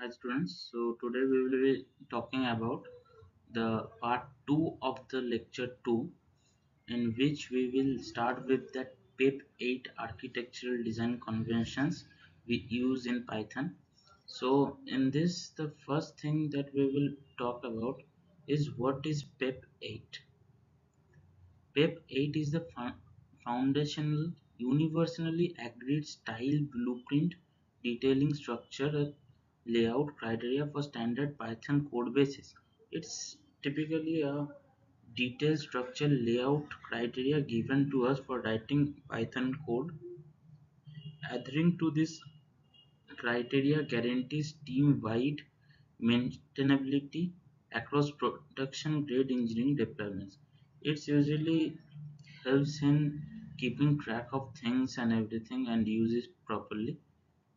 Hi students, so today we will be talking about the part 2 of the lecture 2, in which we will start with the PEP 8 architectural design conventions we use in Python. So in this, the first thing that we will talk about is what is PEP 8. PEP 8 is the foundational, universally agreed style blueprint detailing structure layout criteria for standard Python code bases. It's typically a detailed structure layout criteria given to us for writing Python code. Adhering to this criteria guarantees team-wide maintainability across production grade engineering deployments. It usually helps in keeping track of things and everything and use it properly.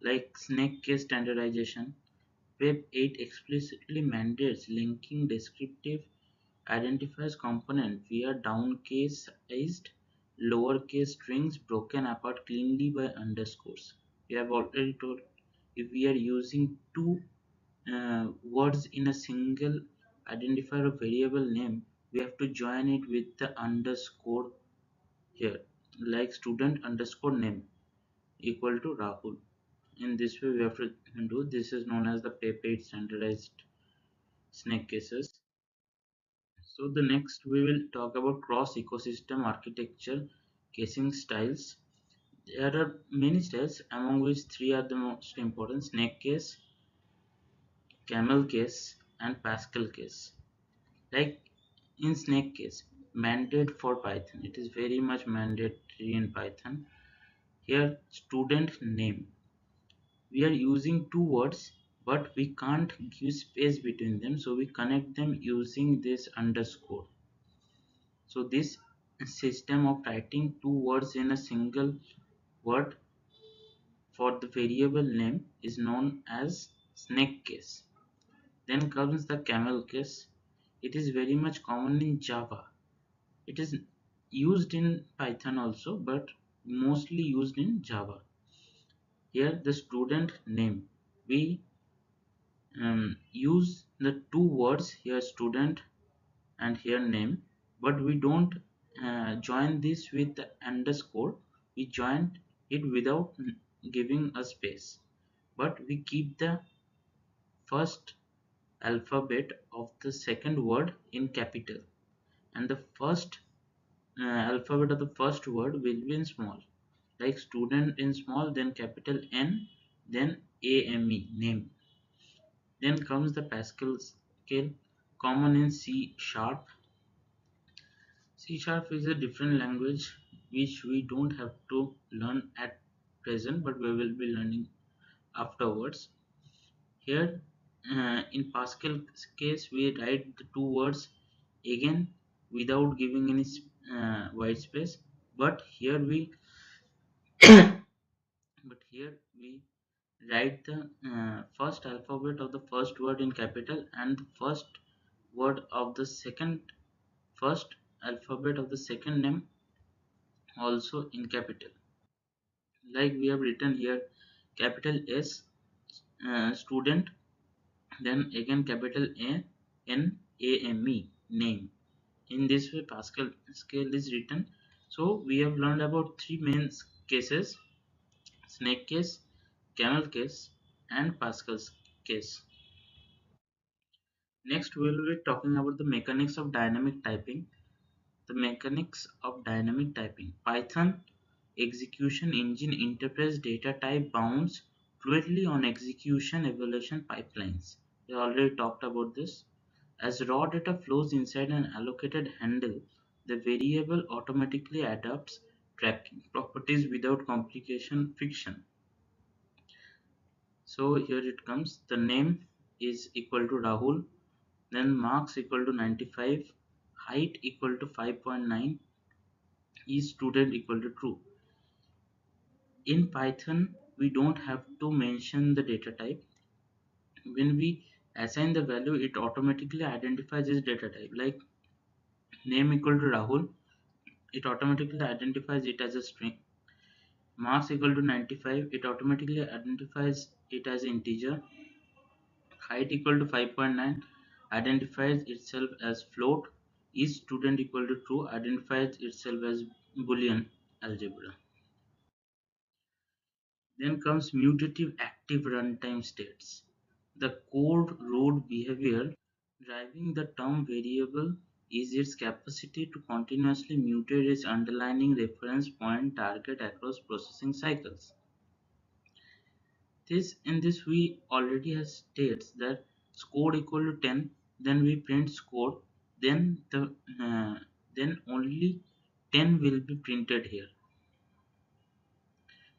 Like snake case standardization, Web 8 explicitly mandates linking descriptive identifiers component via downcased lowercase strings broken apart cleanly by underscores. We have already told if we are using two words in a single identifier of variable name, we have to join it with the underscore here, like student underscore name equal to Rahul. In this way, we have to do this is known as the PEP8 standardized snake cases. So the next we will talk about cross ecosystem architecture casing styles. There are many styles, among which three are the most important: snake case, camel case, and Pascal case. Like in snake case, mandate for Python. It is very much mandatory in Python. Here, student name. We are using two words, but we can't give space between them, so we connect them using this underscore. So this system of writing two words in a single word for the variable name is known as snake case. Then comes the camel case. It is very much common in Java. It is used in Python also, but mostly used in Java. Here the student name. We use the two words here, student and here name, but we don't join this with the underscore. We join it without giving a space, but we keep the first alphabet of the second word in capital, and the first alphabet of the first word will be in small, like student in small, then capital N, then AME name. Then comes the Pascal scale, common in C sharp. C sharp is a different language which we don't have to learn at present, but we will be learning afterwards. Here, in Pascal's case, we write the two words again without giving any white space. But here we, but here we write the first alphabet of the first word in capital and the first word of the first alphabet of the second name also in capital. Like we have written here, capital S, student, then again capital A, N, A, M, E, name. In this way, Pascal scale is written. So we have learned about three main cases: snake case, camel case, and Pascal's case. Next, we will be talking about the mechanics of dynamic typing. The mechanics of dynamic typing. Python execution engine interprets data type bounds fluidly on execution evaluation pipelines. We already talked about this. As raw data flows inside an allocated handle, the variable automatically adapts tracking properties without complication friction. So here it comes. The name is equal to Rahul, then marks equal to 95, height equal to 5.9, is student equal to true. In Python, we don't have to mention the data type. When we assign the value, it automatically identifies its data type. Like name equal to Rahul, it automatically identifies it as a string. Marks equal to 95, it automatically identifies it as integer. height equal to 5.9 identifies itself as float. Is student equal to true identifies itself as Boolean algebra. Then comes mutative active runtime states. The code root behavior driving the term variable is its capacity to continuously mutate its underlying reference point target across processing cycles. In this we already have states that score equal to 10, then we print score, then uh, then only 10 will be printed here.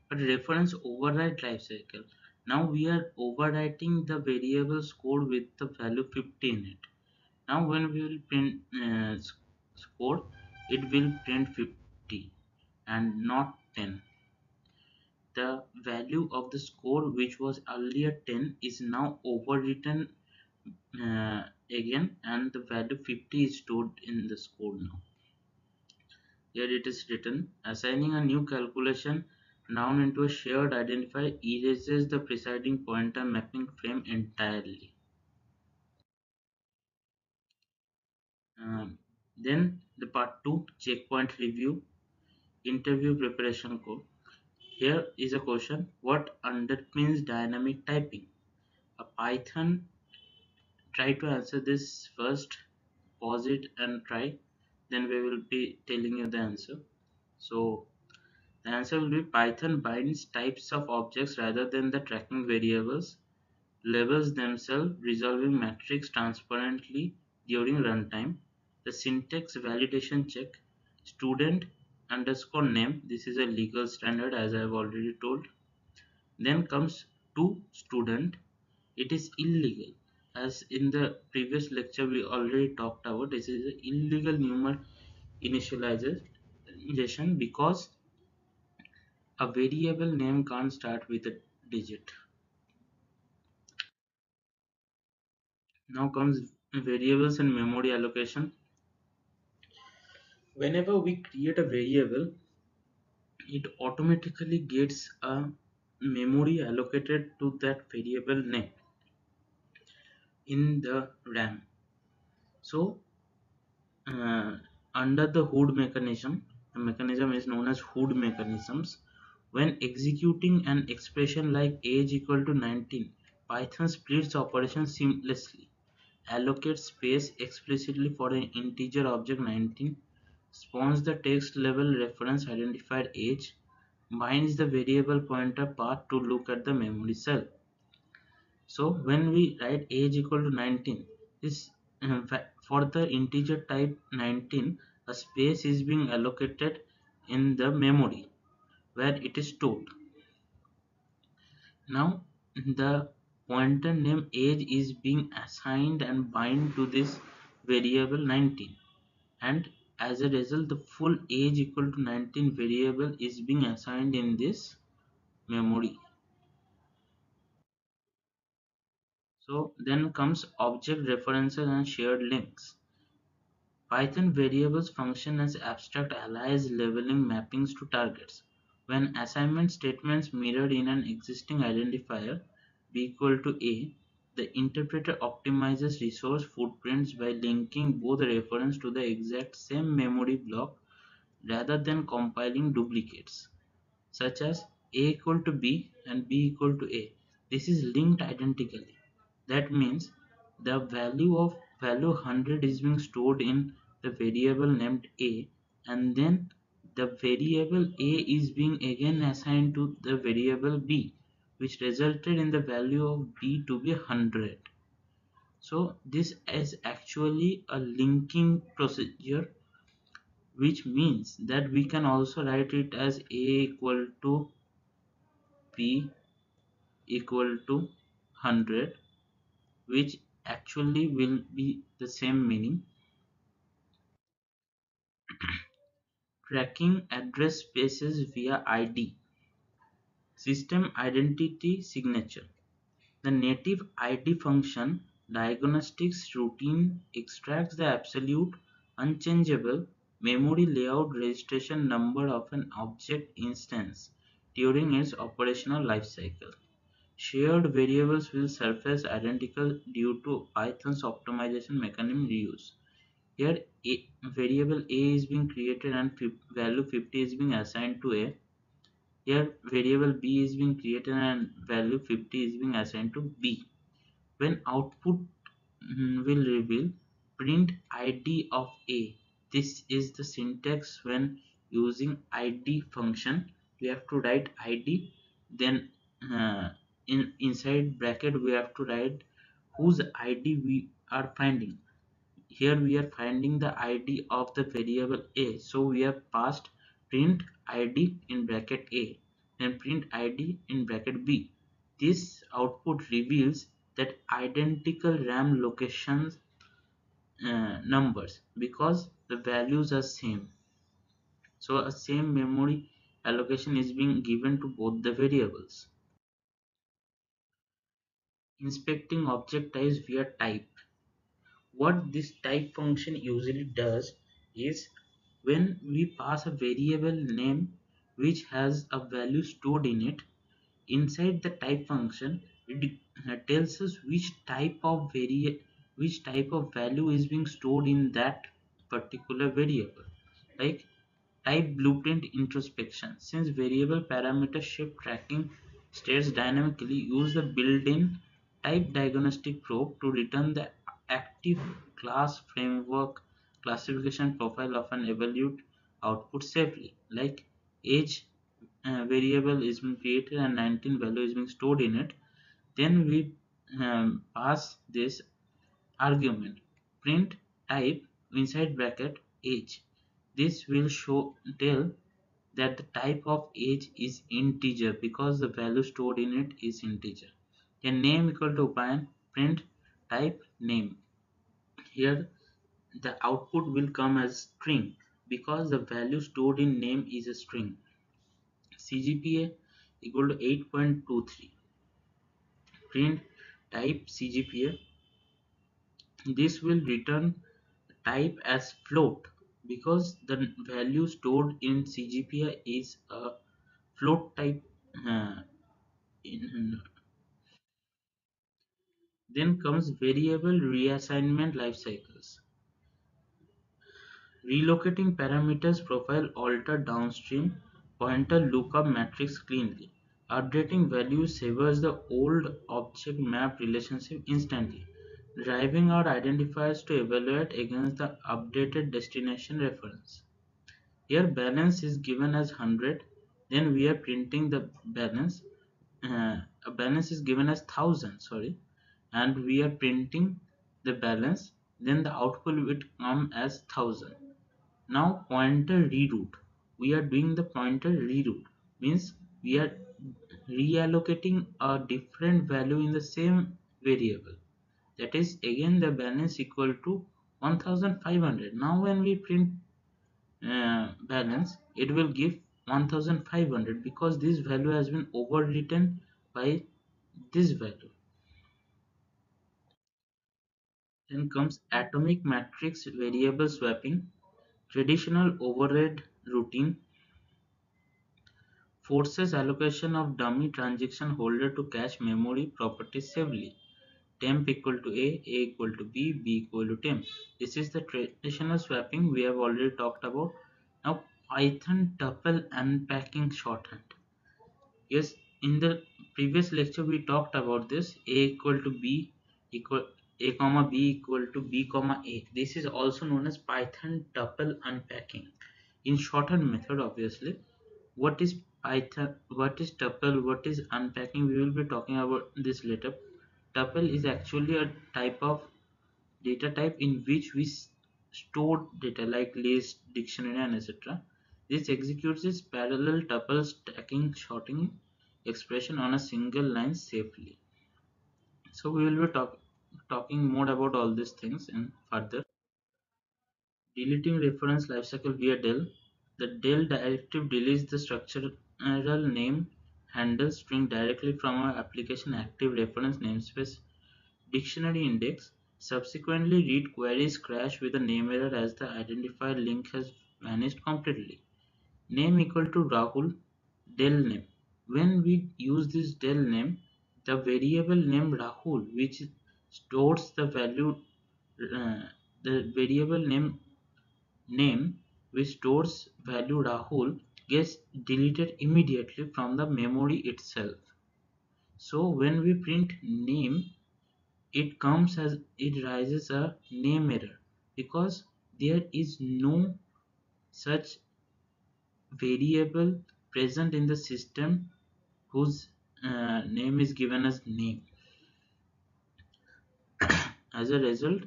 But reference override lifecycle. Now we are overwriting the variable score with the value 50 in it. Now when we will print score, it will print 50 and not 10. The value of the score which was earlier 10 is now overwritten again, and the value 50 is stored in the score now. Here it is written, assigning a new calculation noun into a shared identifier erases the preceding pointer mapping frame entirely. Then the part 2, checkpoint review, interview preparation code. Here is a question, what underpins dynamic typing? A Python, try to answer this first, pause it and try, then we will be telling you the answer. So the answer will be Python binds types of objects rather than the tracking variables, labels themselves, resolving matrix transparently during runtime. The syntax validation check, student underscore name, this is a legal standard as I have already told. Then comes to student, it is illegal. As in the previous lecture we already talked about, this is an illegal numer initialization because a variable name can't start with a digit. Now comes variables and memory allocation. Whenever we create a variable, it automatically gets a memory allocated to that variable name in the RAM. So under the hood mechanism, the mechanism is known as hood mechanisms. When executing an expression like age equal to 19, Python splits operation seamlessly, allocates space explicitly for an integer object 19, spawns the text level reference identified age, binds the variable pointer path to look at the memory cell. So when we write age equal to 19, this for the integer type 19, a space is being allocated in the memory where it is stored. Now the pointer name age is being assigned and bind to this variable 19, and as a result the full age equal to 19 variable is being assigned in this memory. So then comes object references and shared links. Python variables function as abstract alias labeling mappings to targets. When assignment statements mirror in an existing identifier b equal to a, the interpreter optimizes resource footprints by linking both reference to the exact same memory block rather than compiling duplicates, such as a equal to b and b equal to a. This is linked identically. That means the value 100 is being stored in the variable named a, and then the variable a is being again assigned to the variable b, which resulted in the value of b to be 100. So this is actually a linking procedure, which means that we can also write it as a equal to b equal to 100, which actually will be the same meaning. Tracking address spaces via ID, system identity signature. The native ID function diagnostics routine extracts the absolute unchangeable memory layout registration number of an object instance during its operational lifecycle. Shared variables will surface identical due to Python's optimization mechanism reuse. Here, variable a is being created and value 50 is being assigned to a. Here, variable b is being created and value 50 is being assigned to b. When output will reveal print id of a. This is the syntax when using id function. We have to write id, then uh, inside bracket we have to write whose id we are finding. Here we are finding the id of the variable a, so we have passed print id in bracket a, then print id in bracket b. This output reveals that identical RAM locations numbers because the values are same. So a same memory allocation is being given to both the variables. Inspecting object types via type. What this type function usually does is, when we pass a variable name which has a value stored in it, inside the type function it tells us which type of value is being stored in that particular variable. Like type blueprint introspection. Since variable parameter shift tracking states dynamically, use the built-in type diagnostic probe to return the active class framework classification profile of an evaluate output safely. Like age variable is being created and 19 value is being stored in it. Then we pass this argument print type inside bracket age. This will tell that the type of age is integer because the value stored in it is integer. A name equal to Upayan, print type name. Here the output will come as string because the value stored in name is a string. CGPA equal to 8.23. Print type CGPA. This will return type as float because the value stored in CGPA is a float type. uh, Then comes variable reassignment life cycles. Relocating parameters profile alter downstream pointer lookup matrix cleanly. Updating values severs the old object map relationship instantly, driving out identifiers to evaluate against the updated destination reference. Here balance is given as 100, then we are printing the balance. A balance is given as 1000, sorry, and we are printing the balance, then the output will come as 1000. Now pointer reroute. We are doing the pointer reroute, means we are reallocating a different value in the same variable. That is again the balance equal to 1500. Now when we print balance, it will give 1500 because this value has been overwritten by this value. Then comes atomic matrix variable swapping. Traditional override routine forces allocation of dummy transaction holder to cache memory properties safely. Temp equal to A equal to B equal to temp. This is the traditional swapping we have already talked about. Now Python tuple unpacking shorthand. Yes, in the previous lecture we talked about this. A equal to B equal A comma B equal to B comma A. This is also known as Python tuple unpacking. In shorthand method, obviously. What is Python? What is tuple? What is unpacking? We will be talking about this later. Tuple is actually a type of data type in which we store data like list, dictionary, and etc. This executes its parallel tuple stacking sorting expression on a single line safely. So we will be talking more about all these things in further. Deleting reference lifecycle via del. The del directive deletes the structural name handle string directly from our application active reference namespace dictionary index. Subsequently, read queries crash with a name error as the identifier link has vanished completely. Name equal to Rahul del name. When we use this del name, The variable name Rahul, which stores uh, the variable name which stores value Rahul gets deleted immediately from the memory itself. So when we print name, it rises a name error because there is no such variable present in the system whose name is given as name. As a result,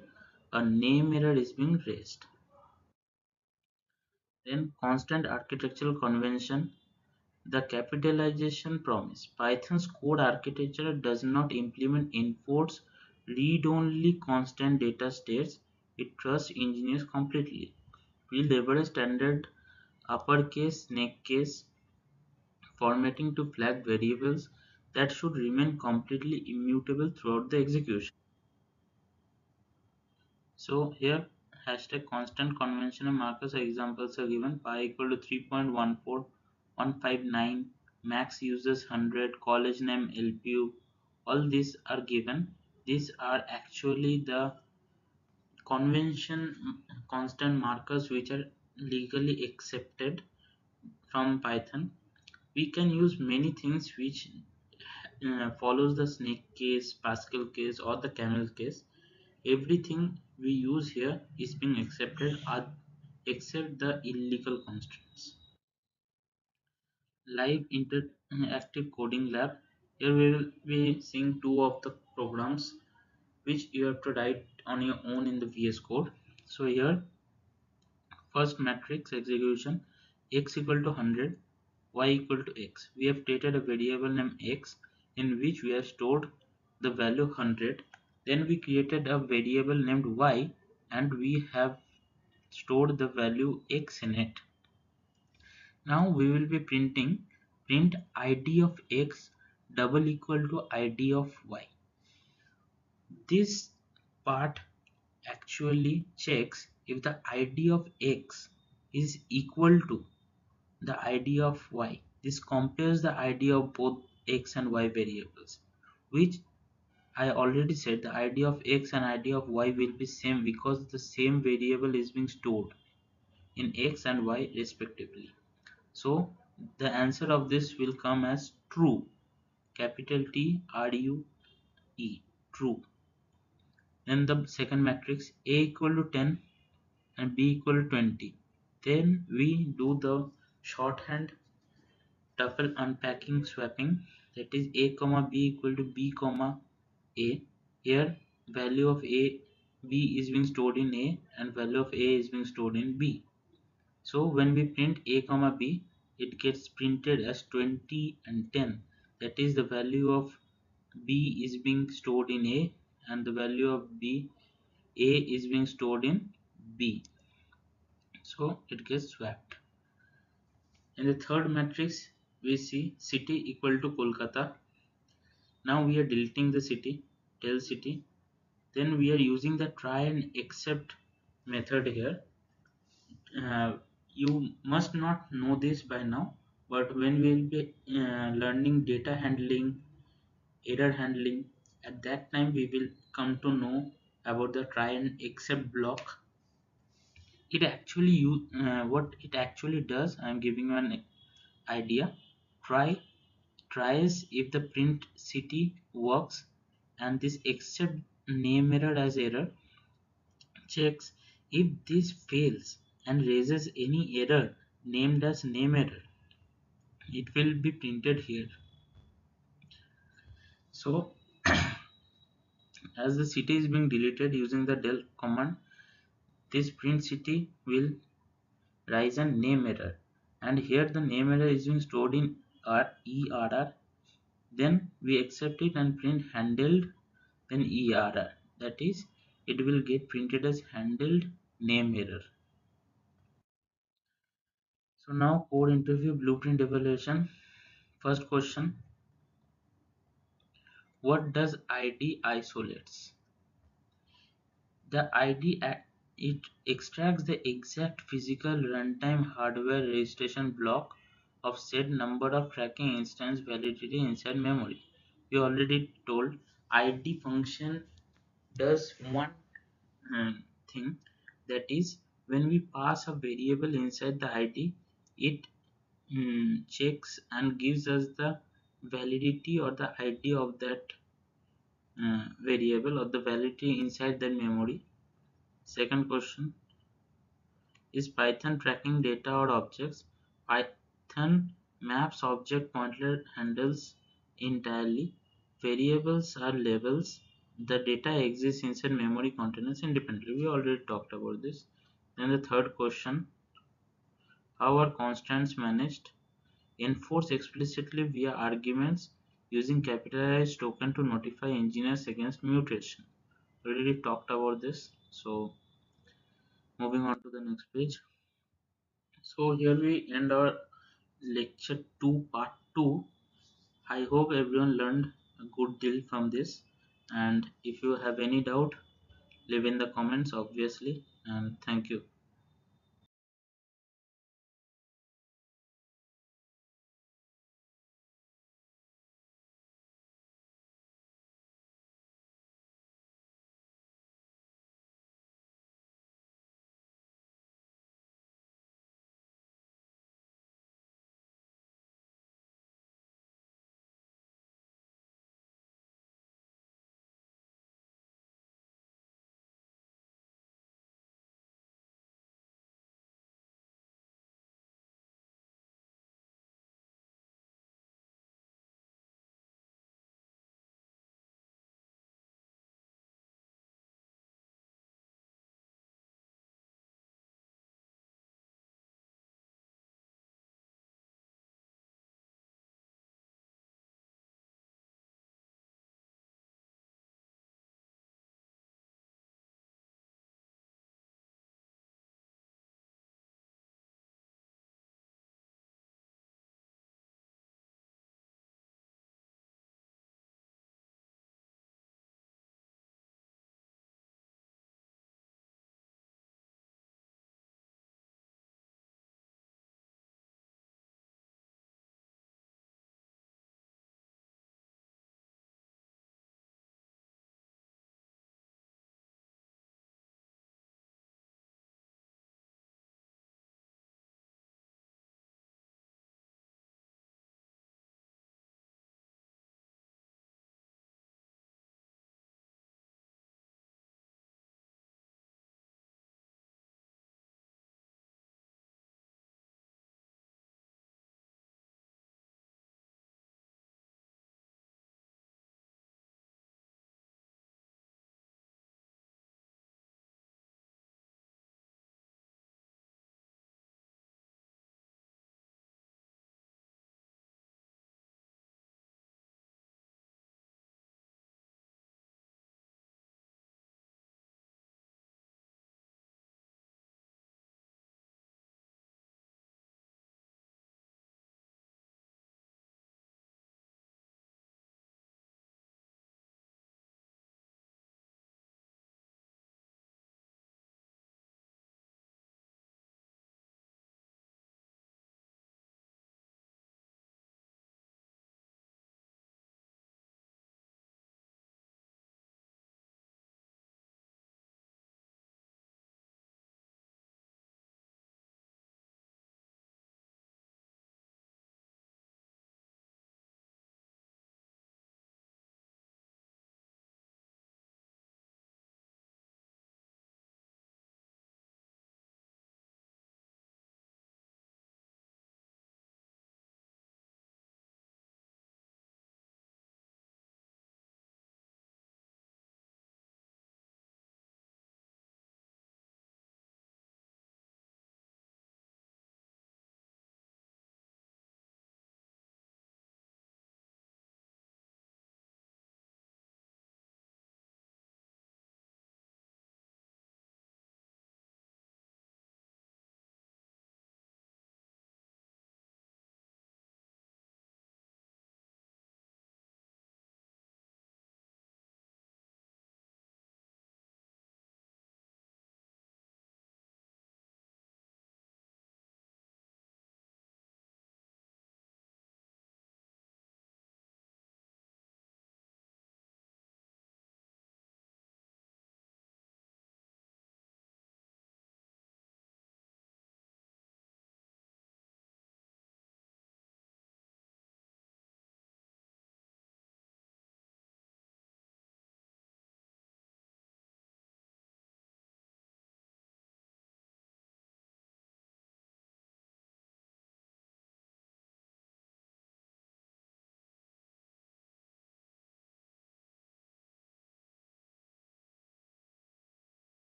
a name error is being raised. Then constant architectural convention, the capitalization promise. Python's code architecture does not implement enforce read-only constant data states. It trusts engineers completely. We leverage standard uppercase, neckcase formatting to flag variables that should remain completely immutable throughout the execution. So here hashtag constant conventional markers examples are given. Pi equal to 3.14159, max users 100, college name LPU, all these are given. These are actually the convention constant markers which are legally accepted from Python. We can use many things which follows the snake case, Pascal case, or the camel case. Everything we use here is being accepted except the illegal constraints. Live interactive coding lab. Here we will be seeing two of the programs which you have to write on your own in the VS Code. So here first matrix execution, x equal to 100, y equal to x. We have created a variable named x in which we have stored the value 100. Then we created a variable named y and we have stored the value x in it. Now we will be printing print id of x double equal to id of y. This part actually checks if the id of x is equal to the id of y. This compares the id of both x and y variables, which I already said the id of x and id of y will be same because the same variable is being stored in x and y respectively. So the answer of this will come as true, capital T R U E, true. Then the second matrix, a equal to 10 and b equal to 20. Then we do the shorthand tuple unpacking swapping, that is a comma b equal to b comma a. Here value of a b is being stored in a and value of a is being stored in b. So when we print a comma b, it gets printed as 20 and 10. That is the value of b is being stored in a and the value of a is being stored in b. So it gets swapped. In the third matrix, we see city equal to Kolkata. Now we are deleting the city, tell city. Then we are using the try and except method here. uh, you must not know this by now, but when we will be learning data handling, error handling, at that time we will come to know about the try and except block. It actually what it actually does, I am giving you an idea. Try tries if the print city works, and this except name error as error checks if this fails and raises any error named as name error. It will be printed here. So as the city is being deleted using the del command, this print city will rise a name error, and here the name error is being stored in err. Then we accept it and print handled, then err, that is it will get printed as handled name error. So now code interview blueprint evaluation. First question, what does id isolates? The id it extracts the exact physical runtime hardware registration block of said number of tracking instance validity inside memory. we already told id function does one thing, that is when we pass a variable inside the id, it checks and gives us the validity or the id of that variable or the validity inside the memory. Second question, is Python tracking data or objects? Python maps object pointer handles entirely. Variables are labels. The data exists inside memory containers independently. We already talked about this. Then the third question, how are constants managed? Enforce explicitly via arguments using capitalized token to notify engineers against mutation. We already talked about this. So moving on to the next page. So here we end our lecture 2 part 2. I hope everyone learned a good deal from this, and if you have any doubt, leave in the comments obviously, and thank you.